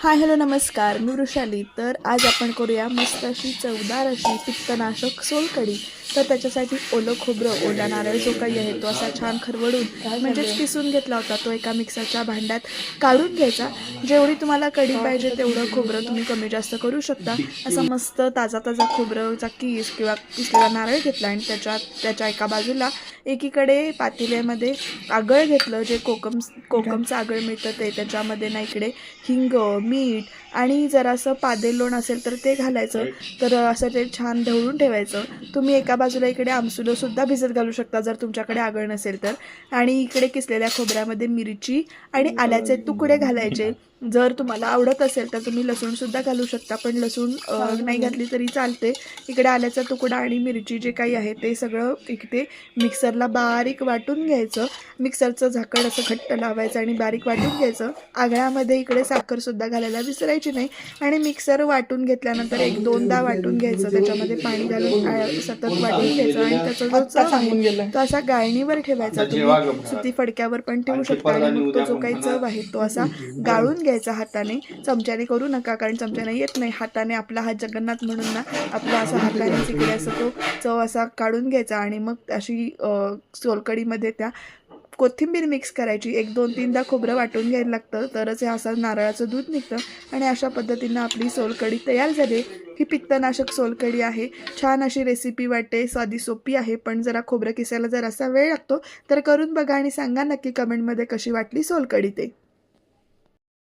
Hi hello नमस्कार, मी वृषाली. तर आज आपण करूया मस्त अशी चवदार अशी पित्तनाशक सोलकढी. तर त्याच्यासाठी ओलं खोबरं, ओला नारळ जो काही आहे तो असा छान खरवडून म्हणजेच किसून घेतला होता, तो एका मिक्सरच्या भांड्यात काढून घ्यायचा. जेवढी तुम्हाला कढी पाहिजे तेवढं खोबरं तुम्ही कमी जास्त करू शकता. असा मस्त ताजा ताजा खोबरंचा किस किंवा किसलेला नारळ घेतला आणि त्याच्या एका बाजूला एकीकडे पातेल्यामध्ये आगळ घेतलं, जे कोकमचं आगळ मिळतं ते. त्याच्यामध्ये ना इकडे हिंग, मीठ आणि जरासं पादेलोण असेल तर ते घालायचं. तर असं ते छान ढवळून ठेवायचं. तुम्ही एका बाजूला इकडे आमसुलंसुद्धा भिजत घालू शकता जर तुमच्याकडे आगळ नसेल तर. आणि इकडे किसलेल्या खोबऱ्यामध्ये मिरची आणि आल्याचे तुकडे घालायचे. जर तुम्हाला आवडत असेल तर तुम्ही लसूणसुद्धा घालू शकता, पण लसूण नाही घातली तरी चालते. इकडे आल्याचा तुकडा आणि मिरची जे काही आहे ते सगळं इकडे मिक्सरला बारीक वाटून घ्यायचं. मिक्सरचं झाकण असं घट्ट लावायचं आणि बारीक वाटून घ्यायचं. आगळ्यामध्ये इकडे साखरसुद्धा घालायला विसरायची नाही. आणि मिक्सर वाटून घेतल्यानंतर एक दोनदा वाटून घ्यायचं, त्याच्यामध्ये पाणी घालून सतत वाटून घ्यायचं. आणि त्याचा जो चव आहे तो असा गाळणीवर ठेवायचा. तुम्ही सुती फडक्यावर पण ठेवू शकता. आणि मग तो जो काही चव आहे तो असा गाळून घ्यायचा हाताने. चमच्याने करू नका, कारण चमच्याने येत नाही. हाताने, आपला हात जगन्नाथ म्हणून ना आपला असा हाताने तिकडे असं तो चव असा काढून घ्यायचा. आणि मग अशी सोलकढीमध्ये त्या कोथिंबीर मिक्स करायची. एक दोन तीनदा खोबरं वाटून घ्यायला लागतं, तरच हे असं नारळाचं दूध निघतं. आणि अशा पद्धतीनं आपली सोलकढी तयार झाली. ही पित्तनाशक सोलकढी आहे. छान अशी रेसिपी वाटते, साधी सोपी आहे, पण जरा खोबरं किसायला जर असा वेळ लागतो. तर करून बघा आणि सांगा नक्की कमेंटमध्ये कशी वाटली सोलकढी ते.